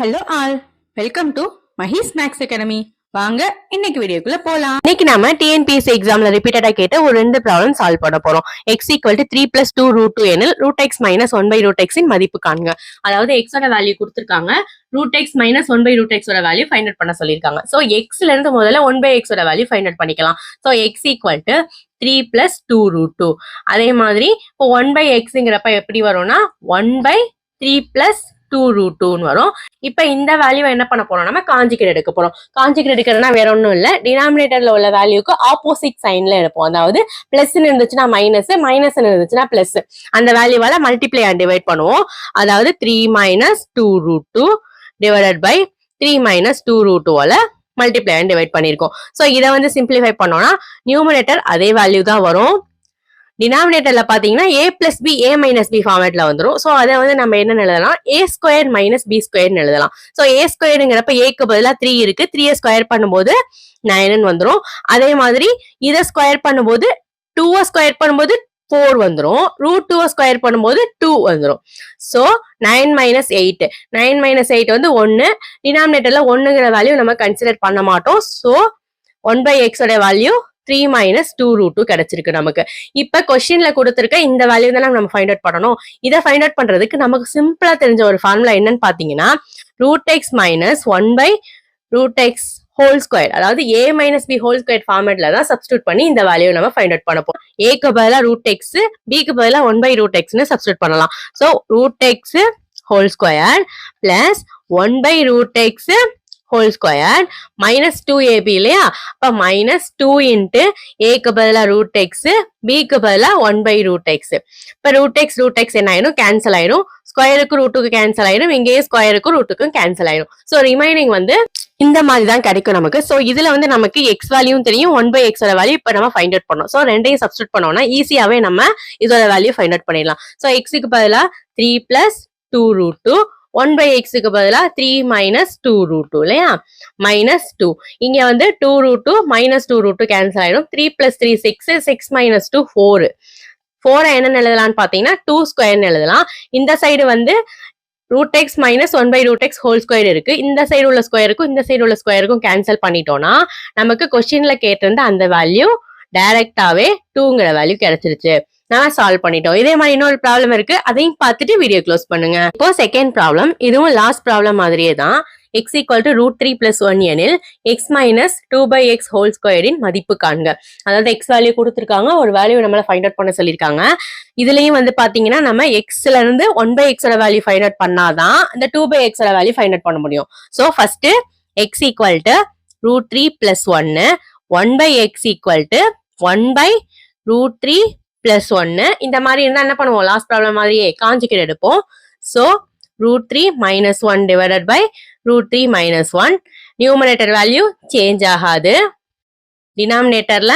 Hello all, welcome to Mahis Max Academy. வாங்க இன்னைக்கு வீடியோக்குள்ள போலாம். இன்னைக்கு நாம டிஎன்பிஎஸ்சி எக்ஸாம்ல ரிப்பீட்டடா கேட்ட ஒரு ரெண்டு ப்ராப்ளம் சால்வ் பண்ண போறோம். x = 3 + 2 √2 எனில் √x - 1/√x இன் மதிப்பு காண்க. அதாவது x ஓட வேல்யூ கொடுத்திருக்காங்க, √x - 1/√x ஓட வேல்யூ ஃபைண்ட் அவுட் பண்ண சொல்லிருக்காங்க. சோ x ல இருந்து முதல்ல 1/x ஓட வேல்யூ ஃபைண்ட் அவுட் பண்ணிக்கலாம். So x = 3 + 2 √2. அதே மாதிரி இப்போ 1/xங்கிறப்ப எப்படி வரும்னா 1/3 + 2 √2 வரும். இப்ப இந்த வேல்யூ என்ன பண்ண போறோம், நம்ம காஞ்சுகேட் எடுக்க போறோம். காஞ்சுகேட் எடுக்கிறதுனா வேற ஒண்ணும் இல்ல, டினாமினேட்டர்ல உள்ள வேல்யூக்கு ஆப்போசிட் சைன்ல எடுப்போம். அதாவது பிளஸ் இருந்துச்சுன்னா மைனஸ், மைனஸ் இருந்துச்சுன்னா பிளஸ், அந்த வேல்யூவால மல்டிப்ளை அண்ட் டிவைட் பண்ணுவோம். அதாவது 3 - 2 √2 divided by 3 - 2 √2 multiply and divide பண்ணிருக்கோம். சோ இதை வந்து சிம்பிளிஃபை பண்ணோம்னா நியூமரேட்டர் அதே வேல்யூ தான் வரும். டினாமினேட்டர்ல பாத்தீங்கன்னா a + b a - b ஃபார்மேட்ல வந்துரும். சோ அதை வந்து நம்ம என்ன எழுதலாம், a² - b² எழுதலாம். சோ a²ங்கிறப்ப a க்கு பதிலா 3 இருக்கு, 3 ஸ்கொயர் பண்ணும்போது 9 வந்துரும். அதே மாதிரி இதை ஸ்கொயர் பண்ணும்போது 2 ஸ்கொயர் பண்ணும்போது 4 வந்துரும், √2 ஸ்கொயர் பண்ணும்போது 2 வந்துரும். சோ 9 - 8, 9 - 8 வந்து 1. டினாமினேட்டர்ல 1ங்கிற வேல்யூ நம்ம கன்சிடர் பண்ண மாட்டோம். சோ 1/x ஓட வேல்யூ 3 - 2 √2 கிடைச்சிருக்கு நமக்கு. இப்ப கொஸ்டின்ல கொடுத்திருக்க இந்த வேல்யூ தான் நம்ம ஃபைண்ட் அவுட் பண்ணணும். இதை ஃபைண்ட் அவுட் பண்றதுக்கு நமக்கு சிம்பிளா தெரிஞ்ச ஒரு ஃபார்முலா என்னன்னு பாத்தீங்கன்னா √x - 1/√x ஹோல் ஸ்கொயர், அதாவது a - b ஹோல் ஸ்கொயர் ஃபார்மேட்ல தான் சப்ஸ்டிட்யூட் பண்ணி இந்த வேல்யூ நம்ம ஃபைண்ட் அவுட் பண்ண போறோம். a க்கு பதிலா √x, b க்கு பதிலா 1/√x சப்ஸ்டிட்யூட் பண்ணலாம். So √x whole square plus 1/√x whole square -2ab இல்லையா, அப்ப -2 × a க்கு பதிலா √x, b க்கு பதிலா 1/√x. இப்ப √x என்ன ஆயிடும், கேன்சல் ஆயிடும். ஸ்கொயருக்கு ரூட்டுக்கு கேன்சல் ஆயிடும், இங்கேயே ஸ்கொயருக்கு ரூட்டுக்கும் கேன்சல் ஆயிடும். சோ ரிமைனிங் வந்து இந்த மாதிரி தான் கிடைக்கும் நமக்கு. சோ இதுல வந்து நமக்கு x வேல்யூவும் தெரியும், 1/x ஓட வேல்யூ இப்ப நம்ம ஃபைண்ட் அவுட் பண்ணோம். சோ ரெண்டையும் சப்ஸ்டிட்யூட் பண்ணோம்னா ஈஸியாவே நம்ம இதோட வேல்யூ ஃபைண்ட் அவுட் பண்ணிடலாம். சோ x க்கு பதிலா 3 + 2 √2, 1/x க்கு பதிலா 3 - 2 √2 இல்லையா, -2. இங்க வந்து 2 √2 -2 √2 கேன்சல் ஆயிடும். 3 + 3 6, 6 - 2 4. 4 என்ன எழுதலாம்னு பாத்தீங்கன்னா 2² எழுதலாம். இந்த சைடு வந்து √x - 1/√x ஹோல் ஸ்கொயர் இருக்கு. இந்த சைடு உள்ள ஸ்கொயருக்கும் இந்த சைடு உள்ள ஸ்கொயருக்கும் கேன்சல் பண்ணிட்டோம்னா நமக்கு கொஸ்டின்ல கேட்டிருந்த அந்த வேல்யூ டைரக்டாவே 2ங்கிற வேல்யூ கிடைச்சிருச்சு. நம்ம சால்வ் பண்ணிட்டோம். இதே மாதிரி இன்னொரு ப்ராப்ளம் இருக்கு, அதையும் பார்த்துட்டு வீடியோ க்ளோஸ் பண்ணுங்க. இப்போ செகண்ட் ப்ராப்ளம், இதுவும் லாஸ்ட் ப்ராப்ளம் மாதிரியே தான். x = √3 + 1 எனில் x - 2/x ஹோல் ஸ்கொயரின் மதிப்பு காண்க. அதாவது x வேல்யூ கொடுத்திருக்காங்க, ஒரு வேல்யூ நம்மள ஃபைண்ட் அவுட் பண்ண சொல்லியிருக்காங்க. இதுலயும் வந்து பாத்தீங்கன்னா நம்ம x ல இருந்து 1/x ஓட வேல்யூ ஃபைண்ட் அவுட் பண்ணாதான் இந்த 2/x ஓட வேல்யூ ஃபைண்ட் அவுட் பண்ண முடியும். So first x = √3 + 1, 1/x = 1/√3 + 1. இந்த மாதிரி இருந்தா என்ன பண்ணுவோம், லாஸ்ட் ப்ராப்ளம் மாதிரியே காஞ்சுகேட் எடுப்போம். So √3 - 1 divided by √3 - 1. Numerator value change ஆகாது. டினாமினேட்டர்ல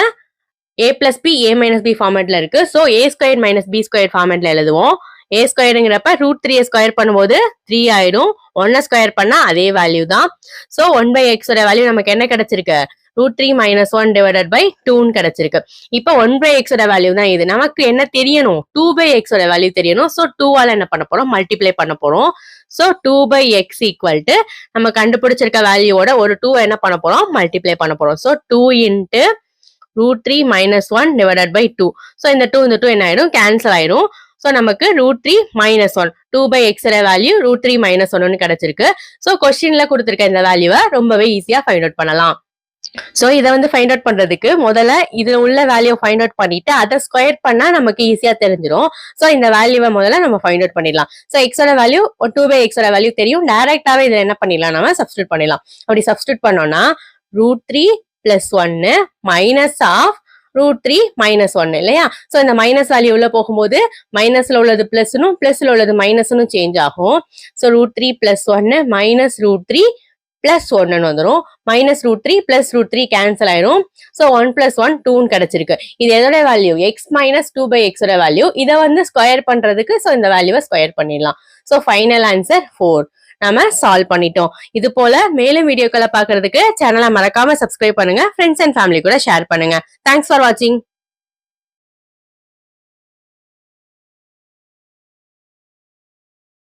a + b a - b ஃபார்மேட்ல இருக்கு. சோ a² - b² ஃபார்மேட்ல எழுதுவோம். a²ங்கிறப்ப √3 ஸ்கொயர் பண்ணும்போது 3 ஆயிடும், 1 ஸ்கொயர் பண்ணா அதே வேல்யூ தான். சோ 1/x ஓட வேல்யூ நமக்கு என்ன கிடைச்சிருக்கு, √3 - 1 டிவைடட் பை 2 கிடைச்சிருக்கு. இப்போ 1/x ஓட வேல்யூ தான் இது. நமக்கு என்ன தெரியணும், 2/x ஓட வேல்யூ தெரியணும். சோ 2ஆல என்ன பண்ண போறோம், மல்டிப்ளை பண்ண போறோம். சோ 2/x = நம்ம கண்டுபிடிச்சிருக்க வேல்யூவோட ஒரு 2 என்ன பண்ண போறோம், மல்டிப்ளை பண்ண போறோம். So 2 × √3 - 1 divided by 2. சோ இந்த 2 என்ன ஆயிடும், கேன்சல் ஆயிடும். சோ நமக்கு √3 - 1, 2/x ஓட வேல்யூ √3 - 1 கிடைச்சிருக்கு. சோ கொஸ்டின்ல கொடுத்திருக்க இந்த வேல்யூவை ரொம்பவே ஈஸியா ஃபைண்ட் அவுட் பண்ணலாம். சோ இதை வந்து ஃபைண்ட் அவுட் பண்றதுக்கு முதல்ல இதுல உள்ள வேல்யூ ஃபைண்ட் அவுட் பண்ணிட்டு அதை ஸ்கொயர் பண்ணா நமக்கு ஈஸியா தெரிஞ்சிடும். சோ இந்த வேல்யூவை முதல்ல நம்ம ஃபைண்ட் அவுட் பண்ணிடலாம். சோ x ஓட வேல்யூ 2/x ஓட வேல்யூ தெரியும், டைரக்டாவே இதை என்ன பண்ணிடலாம், நம்ம சப்ஸ்டிட்யூட் பண்ணிடலாம். அப்படி சப்ஸ்டிட்யூட் பண்ணோம்னா √3 + 1 மைனஸ் ஆஃப் √3 - 1 இல்லையா. சோ இந்த மைனஸ் வேல்யூ உள்ள போகும்போது மைனஸ்ல உள்ளது பிளஸ்னும் பிளஸ்ல உள்ளது மைனஸ்னும் சேஞ்ச் ஆகும். சோ √3 + 1 -√3 + 1 வந்துரும். -√3 + √3 கேன்சல் ஆயிரும். சோ 1 + 1 2 கிடைச்சிருக்கு. இது எதோட வேல்யூ, x - 2/x ஓட வேல்யூ. இதை வந்து ஸ்கொயர் பண்றதுக்கு சோ இந்த வேல்யூவை ஸ்கொயர் பண்ணிடலாம். So final answer 4. நாம சால்வ் பண்ணிட்டோம். இது போல மேலும் வீடியோக்களை பார்க்கிறதுக்கு சேனலை மறக்காம சப்ஸ்கிரைப் பண்ணுங்க, ஃப்ரெண்ட்ஸ் அண்ட் ஃபேமிலி கூட ஷேர் பண்ணுங்க. தேங்க்ஸ் ஃபார் வாட்சிங்.